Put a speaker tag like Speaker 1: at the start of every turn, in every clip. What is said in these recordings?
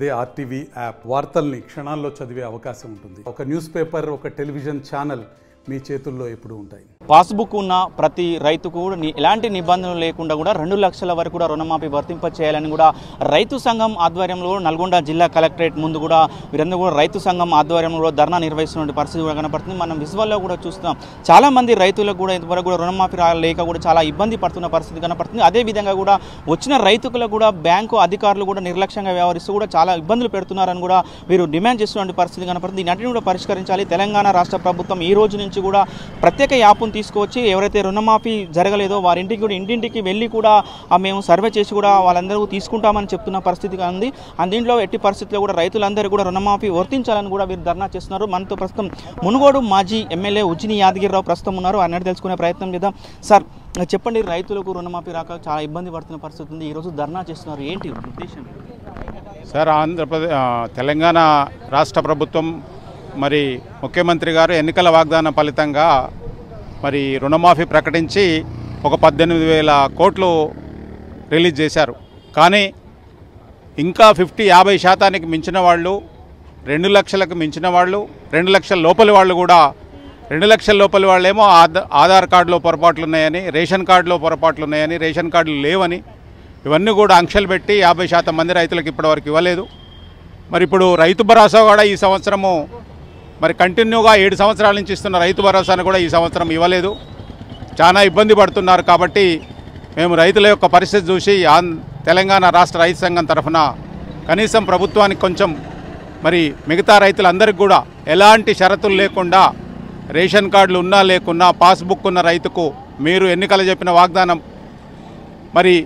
Speaker 1: అదే RTV app వార్తల్ని క్షణాల్లో చదివే అవకాశం ఉంటుంది. ఒక న్యూస్ పేపర్, ఒక టెలివిజన్ ఛానల్ మీ చేతుల్లో ఎప్పుడూ ఉంటాయి.
Speaker 2: పాస్బుక్ ఉన్న ప్రతి రైతుకు ఎలాంటి నిబంధనలు లేకుండా కూడా 2 లక్షల వరకు కూడా రుణమాఫీ వర్తింప చేయాలని కూడా రైతు సంఘం ఆధ్వర్యంలో నల్గొండ జిల్లా కలెక్టరేట్ ముందు కూడా వీరందరూ కూడా రైతు సంఘం ఆధ్వర్యంలో ధర్నా నిర్వహిస్తున్న పరిస్థితి కూడా కనపడుతుంది. మనం విజువల్లో కూడా చూస్తున్నాం. చాలా మంది రైతులకు కూడా ఇంతవరకు కూడా రుణమాఫీ లేక కూడా చాలా ఇబ్బంది పడుతున్న పరిస్థితి కనపడుతుంది. అదేవిధంగా కూడా వచ్చిన రైతులకు కూడా బ్యాంకు అధికారులు కూడా నిర్లక్ష్యంగా వ్యవహరిస్తూ కూడా చాలా ఇబ్బందులు పెడుతున్నారని కూడా వీరు డిమాండ్ చేస్తున్న పరిస్థితి కనపడుతుంది. ఈ నటిని కూడా పరిష్కరించాలి. తెలంగాణ రాష్ట్ర ప్రభుత్వం ఈ రోజు నుంచి కూడా ప్రత్యేక యాప్ను తీసుకొచ్చి ఎవరైతే రుణమాఫీ జరగలేదో వారింటికి కూడా ఇంటింటికి వెళ్ళి కూడా మేము సర్వే చేసి కూడా వాళ్ళందరూ తీసుకుంటామని చెప్తున్న పరిస్థితిగా ఉంది. దీంట్లో ఎట్టి పరిస్థితుల్లో కూడా రైతులందరూ కూడా రుణమాఫీ వర్తించాలని కూడా వీరు ధర్నా చేస్తున్నారు. మనతో ప్రస్తుతం మునుగోడు మాజీ ఎమ్మెల్యే ఉజ్జిని యాదగిరిరావు ప్రస్తుతం ఉన్నారు. అన్నట్టు తెలుసుకునే ప్రయత్నం చేద్దాం. సార్ చెప్పండి, రైతులకు రుణమాఫీ రాక చాలా ఇబ్బంది పడుతున్న పరిస్థితి ఉంది. ఈరోజు ధర్నా చేస్తున్నారు, ఏంటి ఉద్దేశం?
Speaker 3: సార్, తెలంగాణ రాష్ట్ర ప్రభుత్వం మరి ముఖ్యమంత్రి గారు ఎన్నికల వాగ్దానం ఫలితంగా మరి రుణమాఫీ ప్రకటించి ఒక 18,000 కోట్లు రిలీజ్ చేశారు. కానీ ఇంకా 50% మించిన వాళ్ళు, 2 లక్షలకు మించిన వాళ్ళు, 2 లక్షల లోపలి వాళ్ళు కూడా 2 లక్షల లోపలి వాళ్ళేమో ఆధార్ కార్డులో పొరపాట్లు ఉన్నాయని, రేషన్ కార్డులో పొరపాట్లు ఉన్నాయని, రేషన్ కార్డులు లేవని ఇవన్నీ కూడా ఆంక్షలు పెట్టి 50% మంది రైతులకు ఇప్పటివరకు ఇవ్వలేదు. మరి ఇప్పుడు రైతు భరోసా కూడా ఈ సంవత్సరము మరి కంటిన్యూగా 7 సంవత్సరాల నుంచి ఇస్తున్న రైతు భరోసాను కూడా ఈ సంవత్సరం ఇవ్వలేదు. చాలా ఇబ్బంది పడుతున్నారు. కాబట్టి మేము రైతుల యొక్క పరిస్థితి చూసి తెలంగాణ రాష్ట్ర రైతు సంఘం తరఫున కనీసం ప్రభుత్వానికి కొంచెం మరి మిగతా రైతులందరికీ కూడా ఎలాంటి షరతులు లేకుండా రేషన్ కార్డులు ఉన్నా లేకున్నా పాస్బుక్ ఉన్న రైతుకు మీరు ఎన్నికలు చెప్పిన వాగ్దానం మరి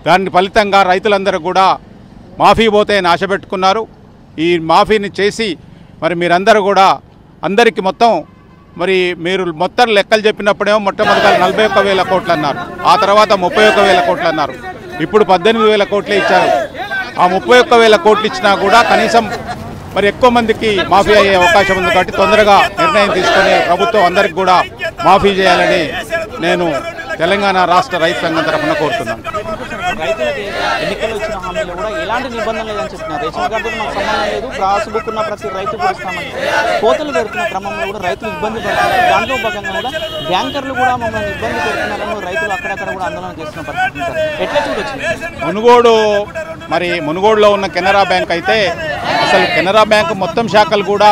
Speaker 3: దాని ఫలితంగా రైతులందరూ కూడా మాఫీ పోతాయని ఆశ పెట్టుకున్నారు. ఈ మాఫీని చేసి మరి మీరందరూ కూడా అందరికీ మొత్తం మరి మీరు మొత్తం లెక్కలు చెప్పినప్పుడేమో మొట్టమొదటి 41,000 కోట్లు అన్నారు, ఆ తర్వాత 31,000 కోట్లు అన్నారు, ఇప్పుడు 18,000 కోట్లే ఇచ్చారు. ఆ 31,000 కోట్లు ఇచ్చినా కూడా కనీసం మరి ఎక్కువ మందికి మాఫీ అయ్యే అవకాశం ఉంది. కాబట్టి తొందరగా నిర్ణయం తీసుకొని ప్రభుత్వం అందరికి కూడా మాఫీ చేయాలని నేను తెలంగాణ రాష్ట్ర రైతు సంఘం తరఫున కోరుతున్నాను.
Speaker 2: రైతులకి ఎన్నికలు ఇచ్చిన హామీలో కూడా ఎలాంటి నిబంధనలు లేదని చెప్తున్నారు. రేషన్ కార్డు మాకు సంబంధం లేదు, పాస్బుక్ ఉన్న ప్రతి రైతు కూడా ఇస్తామని కోతలు పెడుతున్న క్రమంలో కూడా రైతులు ఇబ్బంది పడుతున్నారు. దాంట్లో భాగంగా కూడా బ్యాంకర్లు కూడా మమ్మల్ని ఇబ్బంది పెడుతున్నారని రైతులు అక్కడక్కడ కూడా ఆందోళన చేస్తున్న పరిస్థితి సార్, ఎట్లా చూడొచ్చు?
Speaker 3: మునుగోడులో ఉన్న కెనరా బ్యాంక్ అయితే అసలు కెనరా బ్యాంక్ మొత్తం శాఖలు కూడా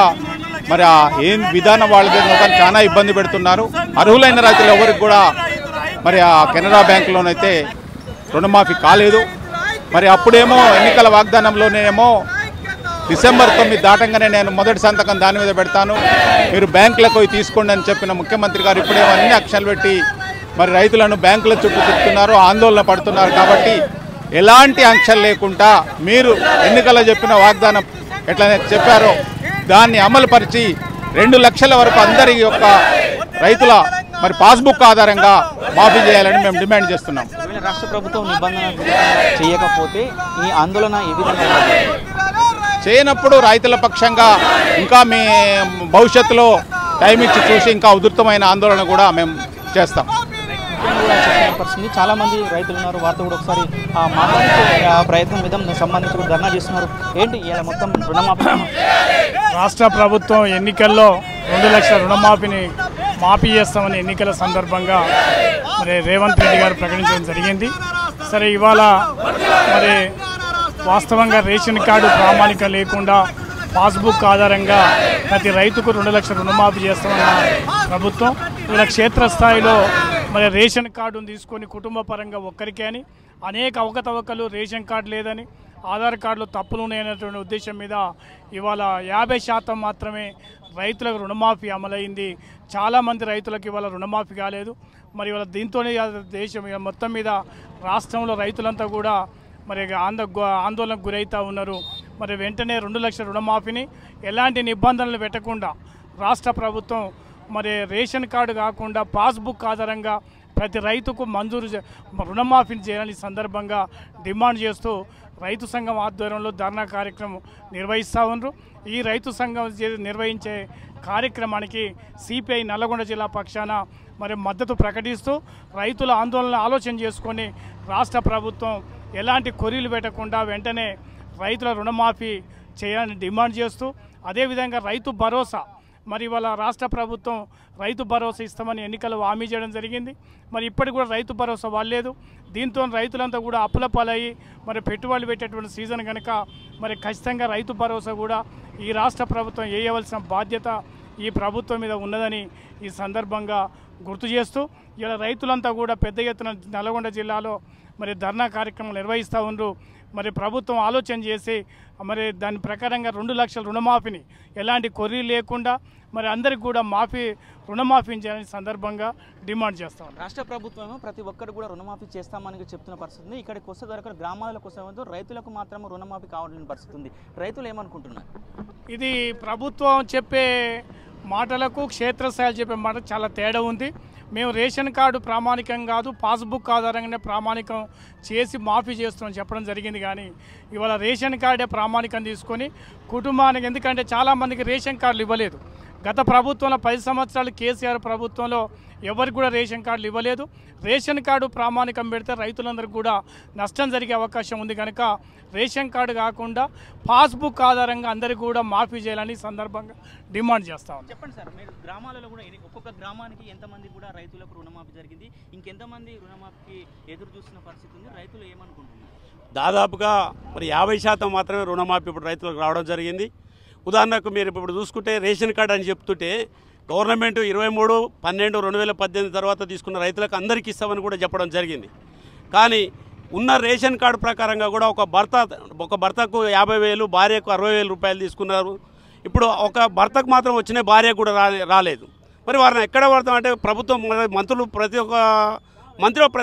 Speaker 3: మరి ఏం విధానం వాళ్ళకి చాలా ఇబ్బంది పెడుతున్నారు. అర్హులైన రైతులు ఎవరికి కూడా మరి ఆ కెనరా బ్యాంకులోనైతే రుణమాఫీ కాలేదు. మరి అప్పుడేమో ఎన్నికల వాగ్దానంలోనేమో డిసెంబర్ 9 దాటంగానే నేను మొదటి సంతకం దాని మీద పెడతాను, మీరు బ్యాంకులకు పోయి తీసుకోండి అని చెప్పిన ముఖ్యమంత్రి గారు ఇప్పుడేమో అన్ని ఆంక్షలు పెట్టి మరి రైతులను బ్యాంకుల చుట్టూ తిప్పుతున్నారు, ఆందోళన పడుతున్నారు. కాబట్టి ఎలాంటి ఆంక్షలు లేకుండా మీరు ఎన్నికల్లో చెప్పిన వాగ్దానం ఎట్లనే చెప్పారో దాన్ని అమలుపరిచి 2 లక్షల వరకు అందరి యొక్క రైతుల మరి పాస్బుక్ ఆధారంగా మాఫీ చేయాలని మేము డిమాండ్ చేస్తున్నాం.
Speaker 2: రాష్ట్ర ప్రభుత్వం నిబంధనలు చేయకపోతే ఈ ఆందోళన ఏ విధంగా
Speaker 3: చేయనప్పుడు రైతుల పక్షంగా ఇంకా మీ భవిష్యత్తులో టైం ఇచ్చి చూసి ఇంకా ఉధృతమైన ఆందోళన కూడా మేము చేస్తాం.
Speaker 2: పరిస్థితి చాలా మంది రైతులు ఉన్నారు, వారితో కూడా ఒకసారి మాట్లాడే ప్రయత్నం విధం సంబంధించి కూడా ధర్నా చేస్తున్నారు. ఏంటి ఇలా మొత్తం రుణమాఫీ?
Speaker 4: రాష్ట్ర ప్రభుత్వం ఎన్నికల్లో 2 లక్షల రుణమాఫీని మాఫీ చేస్తామని ఎన్నికల సందర్భంగా మరి రేవంత్ రెడ్డి గారు ప్రకటించడం జరిగింది. సరే, ఇవాళ మరి వాస్తవంగా రేషన్ కార్డు ప్రామాణిక లేకుండా పాస్బుక్ ఆధారంగా ప్రతి రైతుకు 2 లక్షల రుణమాఫీ చేస్తామన్న ప్రభుత్వం ఇలా క్షేత్రస్థాయిలో మరి రేషన్ కార్డును తీసుకొని కుటుంబ పరంగా ఒక్కరికే అని అనేక అవకతవకలు, రేషన్ కార్డు లేదని, ఆధార్ కార్డులో తప్పులు ఉన్నాయనేటువంటి ఉద్దేశం మీద ఇవాళ 50% మాత్రమే రైతులకు రుణమాఫీ అమలైంది. చాలామంది రైతులకు ఇవాళ రుణమాఫీ కాలేదు. మరి ఇవాళ దీంతోనే దేశం మొత్తం మీద రాష్ట్రంలో రైతులంతా కూడా మరి ఆందోళనకు గురవుతూ ఉన్నారు. మరి వెంటనే 2 లక్షల రుణమాఫీని ఎలాంటి నిబంధనలు పెట్టకుండా రాష్ట్ర ప్రభుత్వం మరి రేషన్ కార్డు కాకుండా పాస్బుక్ ఆధారంగా ప్రతి రైతుకు మంజూరు రుణమాఫీని చేయాలని సందర్భంగా డిమాండ్ చేస్తూ రైతు సంఘం ఆధ్వర్యంలో ధర్నా కార్యక్రమం నిర్వహిస్తూ ఉన్నారు. ఈ రైతు సంఘం నిర్వహించే కార్యక్రమానికి సిపిఐ నల్గొండ జిల్లా పక్షాన మరి మద్దతు ప్రకటిస్తూ రైతుల ఆందోళన ఆలోచన చేసుకొని రాష్ట్ర ప్రభుత్వం ఎలాంటి కొరీలు పెట్టకుండా వెంటనే రైతుల రుణమాఫీ చేయాలని డిమాండ్ చేస్తూ, అదేవిధంగా రైతు భరోసా మరి ఇవాళ రాష్ట్ర ప్రభుత్వం రైతు భరోసా ఇస్తామని ఎన్నికలు హామీ చేయడం జరిగింది. మరి ఇప్పటికి కూడా రైతు భరోసా వాళ్ళలేదు. దీంతో రైతులంతా కూడా అప్పుల పాలయ్యి మరి పెట్టుబడులు పెట్టేటువంటి సీజన్ కనుక మరి ఖచ్చితంగా రైతు భరోసా కూడా ఈ రాష్ట్ర ప్రభుత్వం వేయవలసిన బాధ్యత ఈ ప్రభుత్వం మీద ఉన్నదని ఈ సందర్భంగా గుర్తు చేస్తూ, ఇలా రైతులంతా కూడా పెద్ద ఎత్తున నల్గొండ జిల్లాలో మరి ధర్నా కార్యక్రమాలు నిర్వహిస్తూ ఉన్నారు. మరి ప్రభుత్వం ఆలోచన చేసి మరి దాని ప్రకారంగా 2 లక్షల రుణమాఫీని ఎలాంటి కొర్రీ లేకుండా మరి అందరికి కూడా రుణమాఫీ చేయాలని సందర్భంగా డిమాండ్ చేస్తాం.
Speaker 2: రాష్ట్ర ప్రభుత్వం ప్రతి ఒక్కరు కూడా రుణమాఫీ చేస్తామని చెప్తున్న పరిస్థితి ఉంది. ఇక్కడికి వస్తే దగ్గర గ్రామాలకు వస్తే రైతులకు మాత్రం రుణమాఫీ కావాలని పరిస్థితి ఉంది. రైతులు ఏమనుకుంటున్నారు?
Speaker 4: ఇది ప్రభుత్వం చెప్పే మాటలకు క్షేత్రస్థాయిలో చెప్పే మాట చాలా తేడా ఉంది. మేము రేషన్ కార్డు ప్రామాణికం కాదు, పాస్బుక్ ఆధారంగానే ప్రామాణికం చేసి మాఫీ చేస్తామని చెప్పడం జరిగింది. కానీ ఇవాళ రేషన్ కార్డే ప్రామాణికం తీసుకొని కుటుంబానికి, ఎందుకంటే చాలామందికి రేషన్ కార్డులు ఇవ్వలేదు. గత ప్రభుత్వంలో 10 సంవత్సరాలు కేసీఆర్ ప్రభుత్వంలో ఎవరికి కూడా రేషన్ కార్డులు ఇవ్వలేదు. రేషన్ కార్డు ప్రామాణికం పెడితే రైతులందరికీ కూడా నష్టం జరిగే అవకాశం ఉంది. కనుక రేషన్ కార్డు కాకుండా పాస్బుక్ ఆధారంగా అందరికీ కూడా మాఫీ చేయాలని సందర్భంగా డిమాండ్ చేస్తాం.
Speaker 2: చెప్పండి సార్, మీరు గ్రామాలలో కూడా ఒక్కొక్క గ్రామానికి ఎంతమంది కూడా రైతులకు రుణమాఫీ జరిగింది, ఇంకెంతమంది రుణమాఫీకి ఎదురు చూస్తున్న పరిస్థితి ఉంది, రైతులు ఏమనుకుంటున్నారు?
Speaker 5: దాదాపుగా మరి 50% మాత్రమే రుణమాఫీ ఇప్పుడు రైతులకు రావడం జరిగింది. ఉదాహరణకు మీరు ఇప్పుడు చూసుకుంటే రేషన్ కార్డు అని చెప్తుంటే గవర్నమెంట్ 23/12/2018 తర్వాత తీసుకున్న రైతులకు అందరికీ ఇస్తామని కూడా చెప్పడం జరిగింది. కానీ ఉన్న రేషన్ కార్డు ప్రకారంగా కూడా ఒక భర్తకు 50,000, భార్యకు 60,000 రూపాయలు తీసుకున్నారు. ఇప్పుడు ఒక భర్తకు మాత్రం వచ్చిన భార్య కూడా రాలేదు. మరి వారిని ఎక్కడ పడతామంటే ప్రభుత్వం మంత్రులు ప్రతి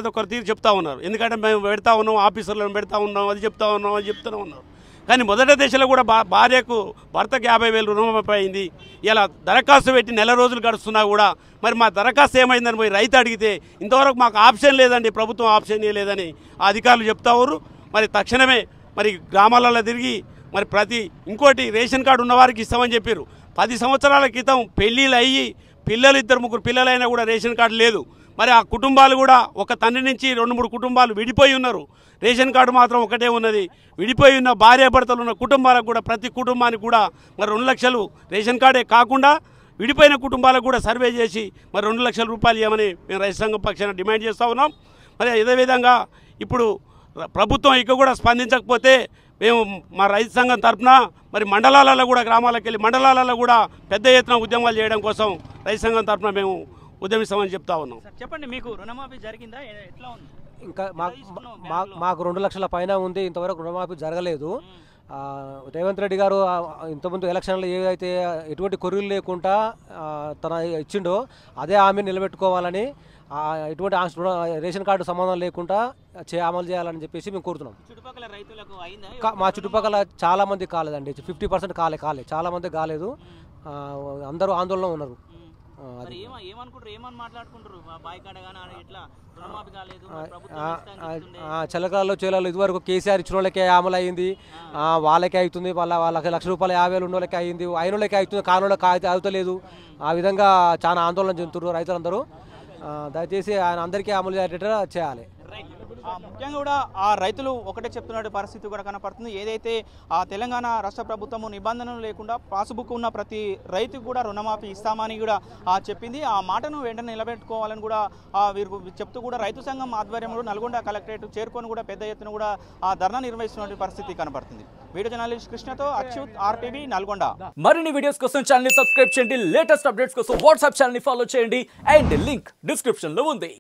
Speaker 5: ఒక్కరు తీరు చెప్తా ఉన్నారు. ఎందుకంటే మేము పెడతా ఉన్నాం, ఆఫీసర్లను పెడతా ఉన్నాం, అది చెప్తూనే ఉన్నారు. కానీ మొదటి దశలో కూడా భర్తకు 50,000 రుణమాఫీ అయింది. ఇలా దరఖాస్తు పెట్టి నెల రోజులు గడుస్తున్నా కూడా మరి మా దరఖాస్తు ఏమైందని పోయి రైతు అడిగితే ఇంతవరకు మాకు ఆప్షన్ లేదండి, ప్రభుత్వం ఆప్షన్ లేదని ఆ అధికారులు చెప్తారు. మరి తక్షణమే మరి గ్రామాలలో తిరిగి మరి ఇంకోటి రేషన్ కార్డు ఉన్నవారికి ఇస్తామని చెప్పారు. 10 సంవత్సరాల క్రితం పెళ్ళిళ్ళు అయ్యి పిల్లలు 2-3 పిల్లలైనా కూడా రేషన్ కార్డు లేదు. మరి ఆ కుటుంబాలు కూడా ఒక తండ్రి నుంచి 2-3 కుటుంబాలు విడిపోయి ఉన్నారు. రేషన్ కార్డు మాత్రం ఒకటే ఉన్నది. విడిపోయి ఉన్న భార్యాభర్తలు ఉన్న కుటుంబాలకు కూడా ప్రతి కుటుంబానికి కూడా మరి 2 లక్షలు రేషన్ కార్డే కాకుండా విడిపోయిన కుటుంబాలకు కూడా సర్వే చేసి మరి 2 లక్షల రూపాయలు ఇవ్వమని మేము రైతు సంఘం పక్షాన డిమాండ్ చేస్తూ ఉన్నాం. మరి అదేవిధంగా ఇప్పుడు ప్రభుత్వం ఇక కూడా స్పందించకపోతే మేము మా రైతు సంఘం తరఫున మరి మండలాలలో కూడా గ్రామాలకు వెళ్ళి మండలాలలో కూడా పెద్ద ఎత్తున ఉద్యమాలు చేయడం కోసం రైతు సంఘం తరఫున మేము ఉద్యమిస్తామని చెప్తా ఉన్నాం.
Speaker 2: చెప్పండి, మీకు రుణమాఫీ జరిగిందా, ఎట్లా ఉంది?
Speaker 6: ఇంకా మాకు 2 లక్షల పైన ఉంది. ఇంతవరకు రుణమాఫీ జరగలేదు. రేవంత్ రెడ్డి గారు ఇంతకుముందు ఎలక్షన్లో ఏదైతే ఎటువంటి కొర్రీలు లేకుండా తన ఇచ్చిండో అదే హామీ నిలబెట్టుకోవాలని, ఎటువంటి రేషన్ కార్డు సంబంధం లేకుండా అమలు చేయాలని చెప్పేసి మేము కోరుతున్నాం. మా చుట్టుపక్కల చాలా మంది కాలేదండి, 50% కాలే చాలా మంది కాలేదు. అందరూ ఆందోళన ఉన్నారు. చిలకలలో చేలలో ఇదివరకు కేసీఆర్ ఇచ్చిన వాళ్ళకే అమలు అయింది, వాళ్ళకే అవుతుంది. వాళ్ళకి ₹1,00,000 50,000 ఉన్న వాళ్ళకి అయింది, అయిన వాళ్ళకి అవుతుంది, కాని వాళ్ళకి అవుతలేదు. ఆ విధంగా చాలా ఆందోళన చెందుతున్నారు రైతులందరూ. దయచేసి ఆయన అందరికీ అమలు అయ్యేటట్టు చేయాలి.
Speaker 2: ముఖ్యంగా కూడా ఆ రైతులు ఒకటే చెప్తున్న పరిస్థితి కూడా కనపడుతుంది. ఏదైతే ఆ తెలంగాణ రాష్ట్ర ప్రభుత్వము నిబంధనలు లేకుండా పాస్బుక్ ఉన్న ప్రతి రైతుకు కూడా రుణమాఫీ ఇస్తామని కూడా చెప్పింది. ఆ మాటను వెంటనే నిలబెట్టుకోవాలని కూడా వీరు చెప్తూ కూడా రైతు సంఘం ఆధ్వర్యంలో నల్గొండ కలెక్టరేట్ చేరుకొని కూడా పెద్ద ఎత్తున కూడా ఆ ధర్నా నిర్వహిస్తున్న పరిస్థితి కనపడుతుంది. వీడియో జర్నలిస్ట్ కృష్ణతో అచ్యుత్, RTV నల్గొండ.
Speaker 7: మరిన్ని వీడియోస్ కోసం ఛానల్ ని సబ్స్క్రైబ్ చేయండి, లేటెస్ట్ అప్డేట్స్ కోసం వాట్సాప్ ఛానల్ ని ఫాలో చేయండి అండ్ లింక్ డిస్క్రిప్షన్ లో ఉంది.